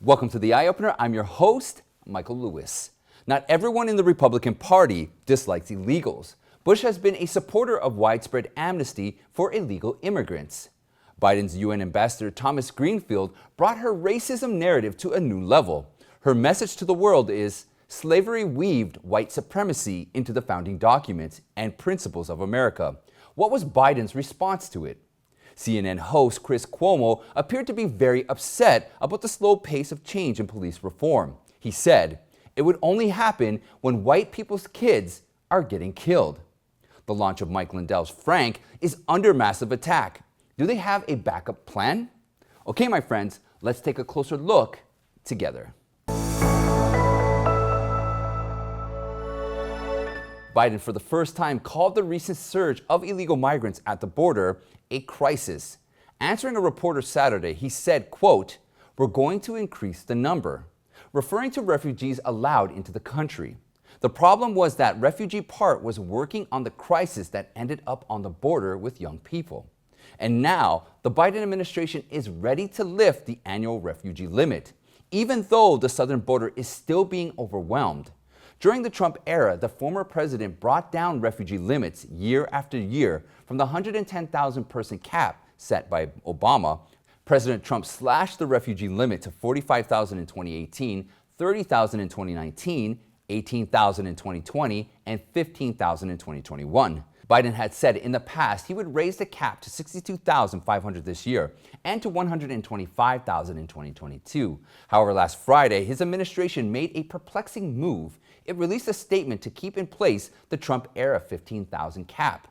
Welcome to The Eye Opener. I'm your host, Michael Lewis. Not everyone in the Republican Party dislikes illegals. Bush has been a supporter of widespread amnesty for illegal immigrants. Biden's UN ambassador Thomas Greenfield brought her racism narrative to a new level. Her message to the world is, slavery weaved white supremacy into the founding documents and principles of America. What was Biden's response to it? CNN host Chris Cuomo appeared to be very upset about the slow pace of change in police reform. He said, it would only happen when white people's kids are getting killed. The launch of Mike Lindell's Frank is under massive attack. Do they have a backup plan? Okay, my friends, let's take a closer look together. Biden, for the first time, called the recent surge of illegal migrants at the border a crisis. Answering a reporter Saturday, he said, quote, "We're going to increase the number," referring to refugees allowed into the country. The problem was that refugee part was working on the crisis that ended up on the border with young people. And now, the Biden administration is ready to lift the annual refugee limit, even though the southern border is still being overwhelmed. During the Trump era, the former president brought down refugee limits year after year from the 110,000 person cap set by Obama. President Trump slashed the refugee limit to 45,000 in 2018, 30,000 in 2019, 18,000 in 2020, and 15,000 in 2021. Biden had said in the past he would raise the cap to 62,500 this year and to 125,000 in 2022. However, last Friday, his administration made a perplexing move. It released a statement to keep in place the Trump-era 15,000 cap.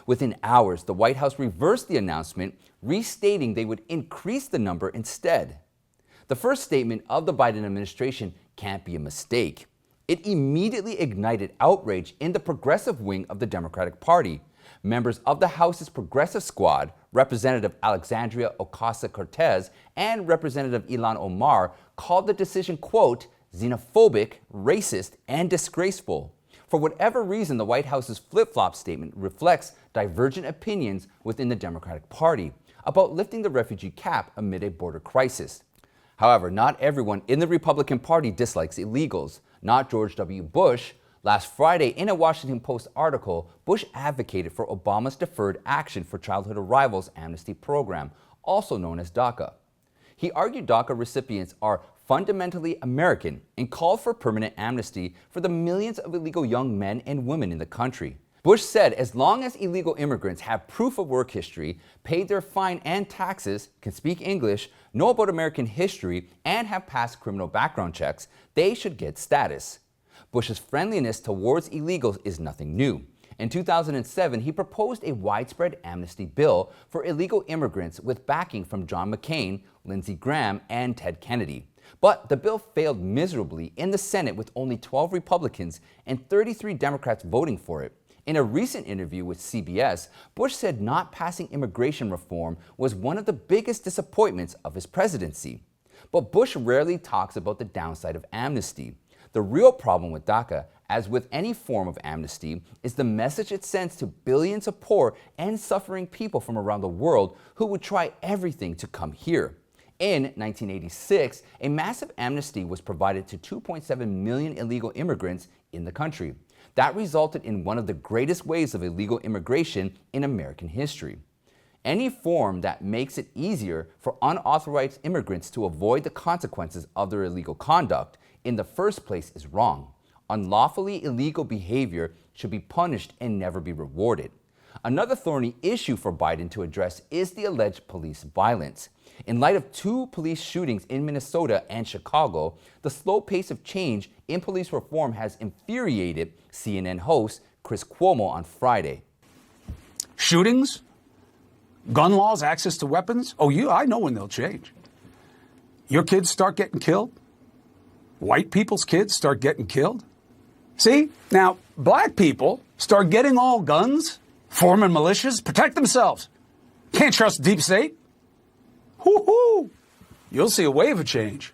Within hours, the White House reversed the announcement, restating they would increase the number instead. The first statement of the Biden administration can't be a mistake. It immediately ignited outrage in the progressive wing of the Democratic Party. Members of the House's Progressive Squad, Representative Alexandria Ocasio-Cortez and Representative Ilhan Omar, called the decision, quote, xenophobic, racist, and disgraceful. For whatever reason, the White House's flip-flop statement reflects divergent opinions within the Democratic Party about lifting the refugee cap amid a border crisis. However, not everyone in the Republican Party dislikes illegals. Not George W. Bush. Last Friday, in a Washington Post article, Bush advocated for Obama's Deferred Action for Childhood Arrivals amnesty program, also known as DACA. He argued DACA recipients are fundamentally American and called for permanent amnesty for the millions of illegal young men and women in the country. Bush said as long as illegal immigrants have proof of work history, paid their fine and taxes, can speak English, know about American history, and have passed criminal background checks, they should get status. Bush's friendliness towards illegals is nothing new. In 2007, he proposed a widespread amnesty bill for illegal immigrants with backing from John McCain, Lindsey Graham, and Ted Kennedy. But the bill failed miserably in the Senate with only 12 Republicans and 33 Democrats voting for it. In a recent interview with CBS, Bush said not passing immigration reform was one of the biggest disappointments of his presidency. But Bush rarely talks about the downside of amnesty. The real problem with DACA, as with any form of amnesty, is the message it sends to billions of poor and suffering people from around the world who would try everything to come here. In 1986, a massive amnesty was provided to 2.7 million illegal immigrants in the country. That resulted in one of the greatest waves of illegal immigration in American history. Any form that makes it easier for unauthorized immigrants to avoid the consequences of their illegal conduct in the first place is wrong. Unlawfully illegal behavior should be punished and never be rewarded. Another thorny issue for Biden to address is the alleged police violence. In light of two police shootings in Minnesota and Chicago, the slow pace of change in police reform has infuriated CNN host Chris Cuomo on Friday. Shootings, gun laws, access to weapons. Oh, I know when they'll change. Your kids start getting killed. White people's kids start getting killed. See, now black people start getting all guns, forming militias, protect themselves. Can't trust deep state. Whoo-hoo! You'll see a wave of change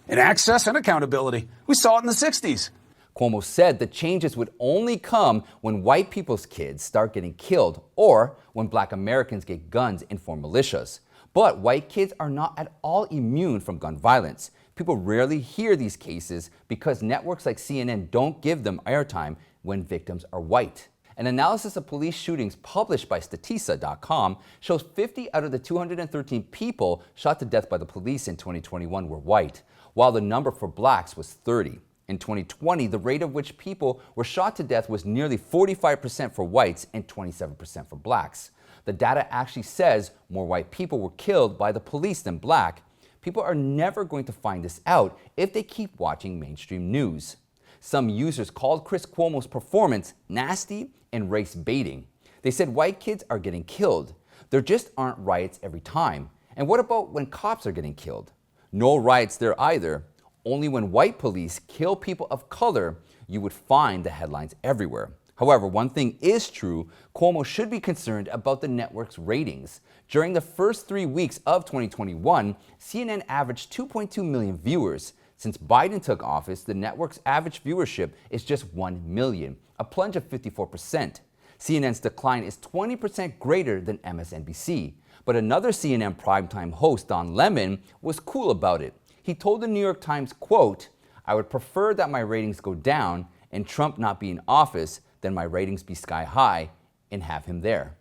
in access and accountability. We saw it in the 60s. Cuomo said the changes would only come when white people's kids start getting killed or when black Americans get guns and form militias. But white kids are not at all immune from gun violence. People rarely hear these cases because networks like CNN don't give them airtime when victims are white. An analysis of police shootings published by Statista.com shows 50 out of the 213 people shot to death by the police in 2021 were white, while the number for blacks was 30. In 2020, the rate at which people were shot to death was nearly 45% for whites and 27% for blacks. The data actually says more white people were killed by the police than black. People are never going to find this out if they keep watching mainstream news. Some users called Chris Cuomo's performance nasty and race baiting. They said white kids are getting killed. There just aren't riots every time. And what about when cops are getting killed? No riots there either. Only when white police kill people of color, you would find the headlines everywhere. However, one thing is true, Cuomo should be concerned about the network's ratings. During the first 3 weeks of 2021, CNN averaged 2.2 million viewers. Since Biden took office, the network's average viewership is just 1 million, a plunge of 54%. CNN's decline is 20% greater than MSNBC. But another CNN primetime host, Don Lemon, was cool about it. He told the New York Times, quote, "I would prefer that my ratings go down and Trump not be in office than my ratings be sky high and have him there."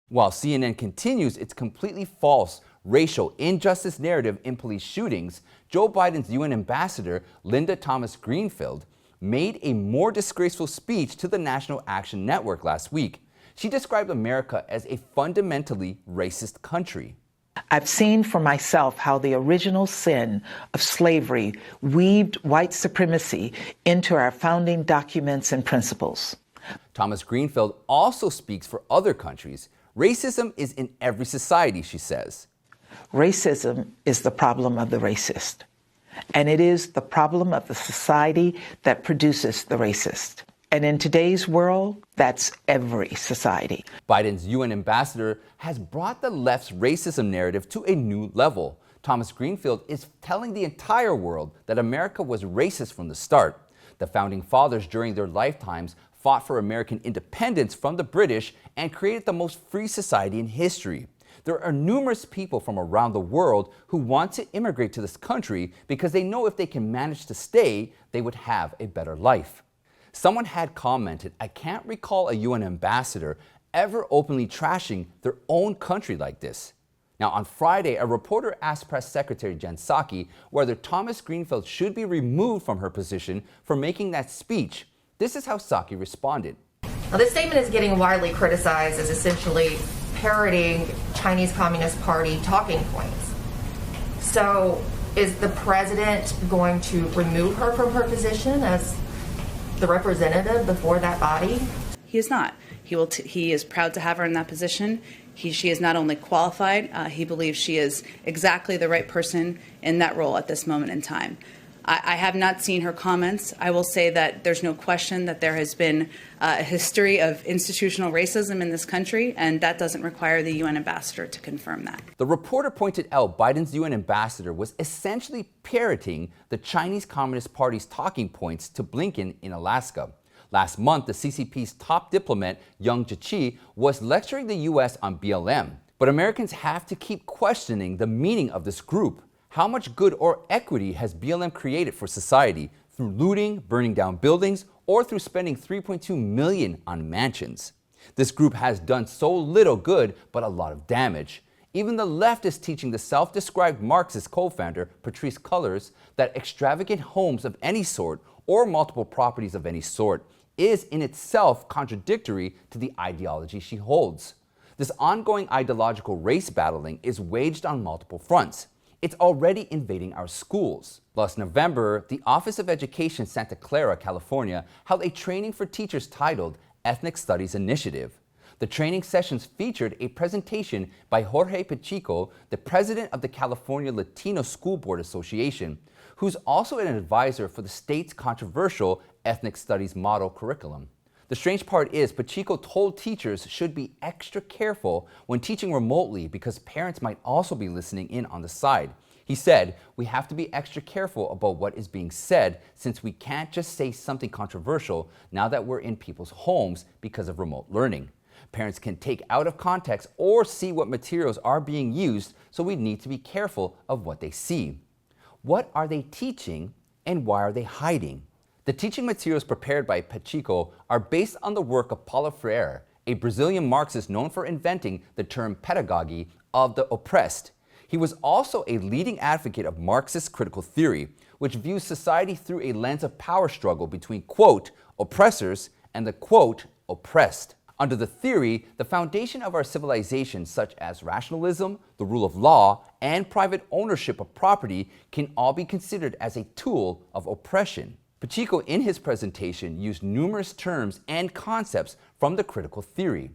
While CNN continues its completely false racial injustice narrative in police shootings, Joe Biden's UN ambassador, Linda Thomas-Greenfield, made a more disgraceful speech to the National Action Network last week. She described America as a fundamentally racist country. I've seen for myself how the original sin of slavery weaved white supremacy into our founding documents and principles. Thomas-Greenfield also speaks for other countries. Racism is in every society, she says. Racism is the problem of the racist, and it is the problem of the society that produces the racist. And in today's world, that's every society. Biden's UN ambassador has brought the left's racism narrative to a new level. Thomas-Greenfield is telling the entire world that America was racist from the start. The founding fathers during their lifetimes fought for American independence from the British and created the most free society in history. There are numerous people from around the world who want to immigrate to this country because they know if they can manage to stay, they would have a better life. Someone had commented, "I can't recall a UN ambassador ever openly trashing their own country like this." Now, on Friday, a reporter asked Press Secretary Jensaki whether Thomas-Greenfield should be removed from her position for making that speech. This is how Psaki responded. Now, this statement is getting widely criticized as essentially parroting Chinese Communist Party talking points. So is the president going to remove her from her position as the representative before that body? He is not. He is proud to have her in that position. She is not only qualified, he believes she is exactly the right person in that role at this moment in time. I have not seen her comments. I will say that there's no question that there has been a history of institutional racism in this country, and that doesn't require the UN ambassador to confirm that. The reporter pointed out Biden's UN ambassador was essentially parroting the Chinese Communist Party's talking points to Blinken in Alaska. Last month, the CCP's top diplomat, Yang Jiechi, was lecturing the U.S. on BLM. But Americans have to keep questioning the meaning of this group. How much good or equity has BLM created for society through looting, burning down buildings, or through spending $3.2 million on mansions? This group has done so little good, but a lot of damage. Even the left is teaching the self-described Marxist co-founder, Patrisse Cullors, that extravagant homes of any sort or multiple properties of any sort is in itself contradictory to the ideology she holds. This ongoing ideological race battling is waged on multiple fronts. It's already invading our schools. Last November, the Office of Education Santa Clara, California, held a training for teachers titled Ethnic Studies Initiative. The training sessions featured a presentation by Jorge Pacheco, the president of the California Latino School Board Association, who's also an advisor for the state's controversial Ethnic Studies model curriculum. The strange part is Pacheco told teachers should be extra careful when teaching remotely because parents might also be listening in on the side. He said, "We have to be extra careful about what is being said since we can't just say something controversial now that we're in people's homes because of remote learning. Parents can take out of context or see what materials are being used, so we need to be careful of what they see." What are they teaching and why are they hiding? The teaching materials prepared by Pacheco are based on the work of Paulo Freire, a Brazilian Marxist known for inventing the term pedagogy of the oppressed. He was also a leading advocate of Marxist critical theory, which views society through a lens of power struggle between, quote, oppressors and the, quote, oppressed. Under the theory, the foundation of our civilization, such as rationalism, the rule of law, and private ownership of property, can all be considered as a tool of oppression. Pacheco, in his presentation, used numerous terms and concepts from the critical theory.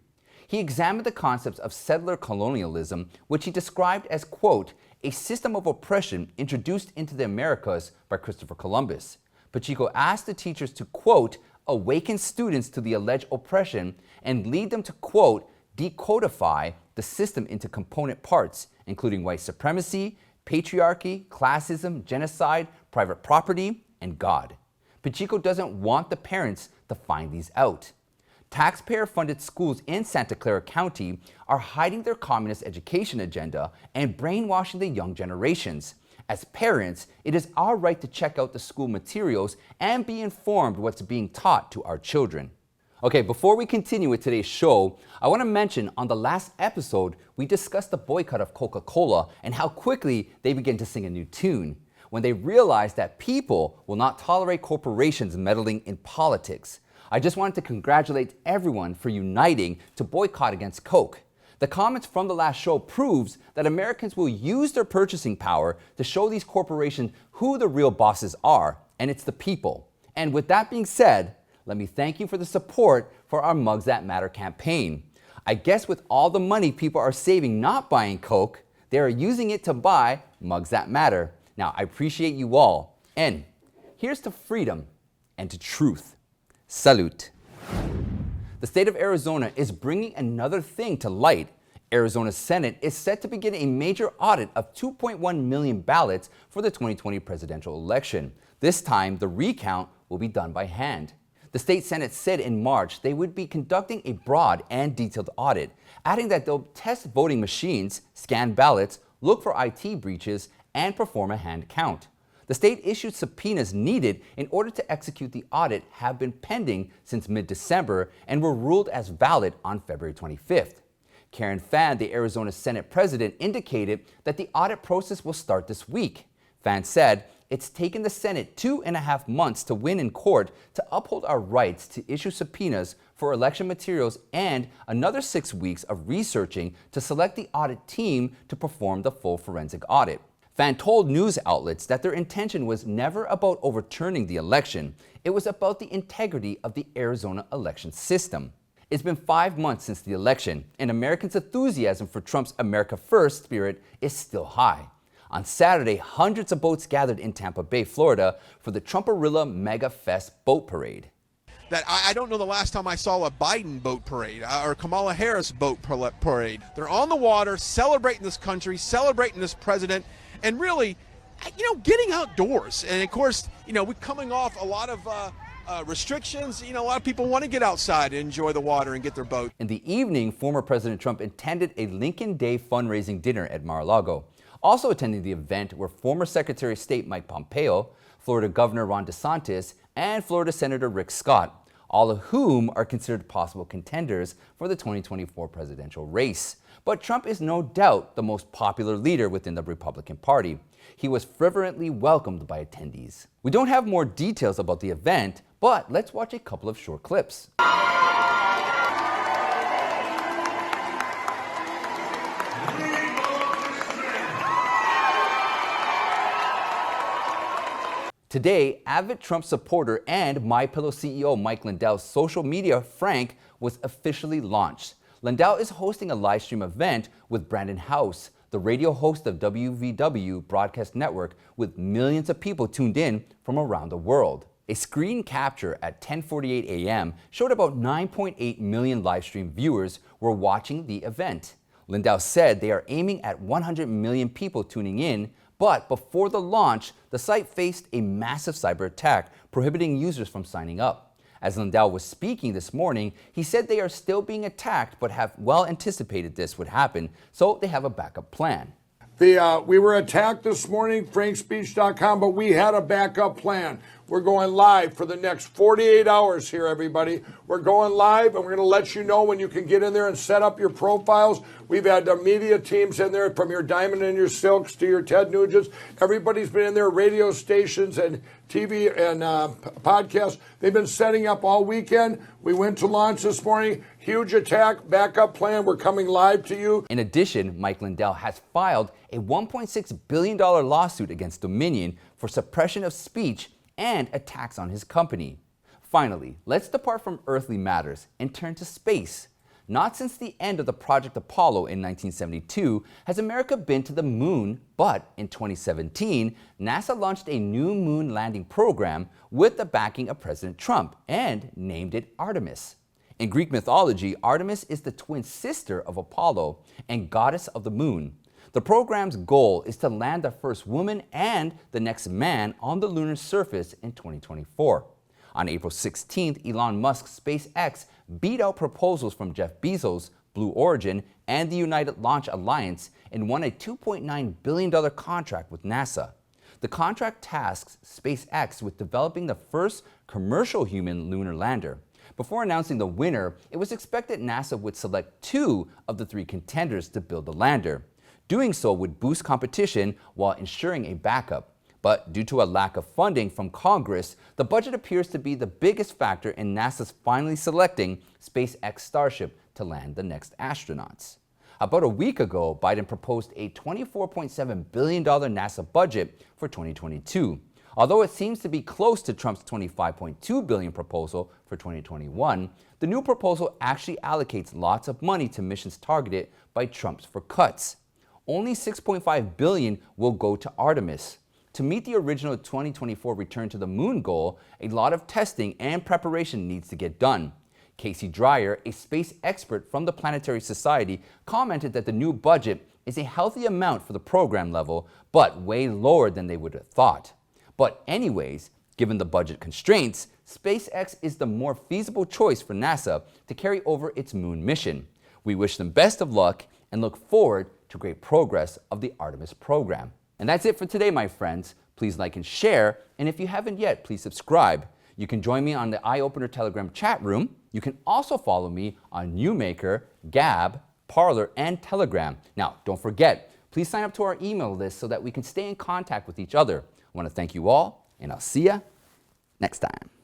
He examined the concepts of settler colonialism, which he described as, quote, a system of oppression introduced into the Americas by Christopher Columbus. Pacheco asked the teachers to, quote, awaken students to the alleged oppression and lead them to, quote, decodify the system into component parts, including white supremacy, patriarchy, classism, genocide, private property, and God. Pacheco doesn't want the parents to find these out. Taxpayer-funded schools in Santa Clara County are hiding their communist education agenda and brainwashing the young generations. As parents, it is our right to check out the school materials and be informed what's being taught to our children. Okay, before we continue with today's show, I want to mention on the last episode, we discussed the boycott of Coca-Cola and how quickly they began to sing a new tune when they realized that people will not tolerate corporations meddling in politics. I just wanted to congratulate everyone for uniting to boycott against Coke. The comments from the last show proves that Americans will use their purchasing power to show these corporations who the real bosses are, and it's the people. And with that being said, let me thank you for the support for our Mugs That Matter campaign. I guess with all the money people are saving not buying Coke, they are using it to buy Mugs That Matter. Now, I appreciate you all. And here's to freedom and to truth. Salute. The state of Arizona is bringing another thing to light. Arizona's Senate is set to begin a major audit of 2.1 million ballots for the 2020 presidential election. This time, the recount will be done by hand. The state Senate said in March they would be conducting a broad and detailed audit, adding that they'll test voting machines, scan ballots, look for IT breaches, and perform a hand count. The state issued subpoenas needed in order to execute the audit have been pending since mid-December and were ruled as valid on February 25th. Karen Fann, the Arizona Senate president, indicated that the audit process will start this week. Fann said, it's taken the Senate 2.5 months to win in court to uphold our rights to issue subpoenas for election materials and another 6 weeks of researching to select the audit team to perform the full forensic audit. Fann told news outlets that their intention was never about overturning the election. It was about the integrity of the Arizona election system. It's been 5 months since the election, and Americans' enthusiasm for Trump's America First spirit is still high. On Saturday, hundreds of boats gathered in Tampa Bay, Florida for the Trumparilla Mega Fest boat parade. That I don't know the last time I saw a Biden boat parade or Kamala Harris boat parade. They're on the water, celebrating this country, celebrating this president, and really, getting outdoors. And of course, we're coming off a lot of restrictions. A lot of people want to get outside and enjoy the water and get their boat. In the evening, former President Trump attended a Lincoln Day fundraising dinner at Mar-A-Lago. Also attending the event were former Secretary of State Mike Pompeo, Florida Governor Ron DeSantis, and Florida Senator Rick Scott, all of whom are considered possible contenders for the 2024 presidential race. But Trump is no doubt the most popular leader within the Republican Party. He was fervently welcomed by attendees. We don't have more details about the event, but let's watch a couple of short clips. Today, avid Trump supporter and MyPillow CEO Mike Lindell's social media Frank was officially launched. Lindell is hosting a live stream event with Brandon House, the radio host of WVW Broadcast Network, with millions of people tuned in from around the world. A screen capture at 10:48 a.m. showed about 9.8 million live stream viewers were watching the event. Lindell said they are aiming at 100 million people tuning in, but before the launch, the site faced a massive cyber attack, prohibiting users from signing up. As Lindell was speaking this morning, he said they are still being attacked but have well anticipated this would happen, so they have a backup plan. We were attacked this morning, frankspeech.com, but we had a backup plan. We're going live for the next 48 hours here, everybody. We're going live, and we're going to let you know when you can get in there and set up your profiles. We've had the media teams in there, from your Diamond and your Silks to your Ted Nugents. Everybody's been in there, radio stations and TV and podcasts. They've been setting up all weekend. We went to launch this morning. Huge attack, backup plan. We're coming live to you. In addition, Mike Lindell has filed a $1.6 billion lawsuit against Dominion for suppression of speech and attacks on his company. Finally, let's depart from earthly matters and turn to space. Not since the end of the Project Apollo in 1972 has America been to the moon, but in 2017, NASA launched a new moon landing program with the backing of President Trump and named it Artemis. In Greek mythology, Artemis is the twin sister of Apollo and goddess of the moon. The program's goal is to land the first woman and the next man on the lunar surface in 2024. On April 16th, Elon Musk's SpaceX beat out proposals from Jeff Bezos, Blue Origin, and the United Launch Alliance and won a $2.9 billion contract with NASA. The contract tasks SpaceX with developing the first commercial human lunar lander. Before announcing the winner, it was expected NASA would select 2 of the 3 contenders to build the lander. Doing so would boost competition while ensuring a backup. But due to a lack of funding from Congress, the budget appears to be the biggest factor in NASA's finally selecting SpaceX Starship to land the next astronauts. About a week ago, Biden proposed a $24.7 billion NASA budget for 2022. Although it seems to be close to Trump's $25.2 billion proposal for 2021, the new proposal actually allocates lots of money to missions targeted by Trump's for cuts. Only $6.5 billion will go to Artemis. To meet the original 2024 return to the moon goal, a lot of testing and preparation needs to get done. Casey Dreyer, a space expert from the Planetary Society, commented that the new budget is a healthy amount for the program level, but way lower than they would have thought. But anyways, given the budget constraints, SpaceX is the more feasible choice for NASA to carry over its moon mission. We wish them best of luck and look forward to great progress of the Artemis program. And that's it for today, my friends. Please like and share, and if you haven't yet, please subscribe. You can join me on the Eye Opener Telegram chat room. You can also follow me on Newmaker, Gab, Parler, and Telegram. Now, don't forget, please sign up to our email list so that we can stay in contact with each other. I want to thank you all, and I'll see you next time.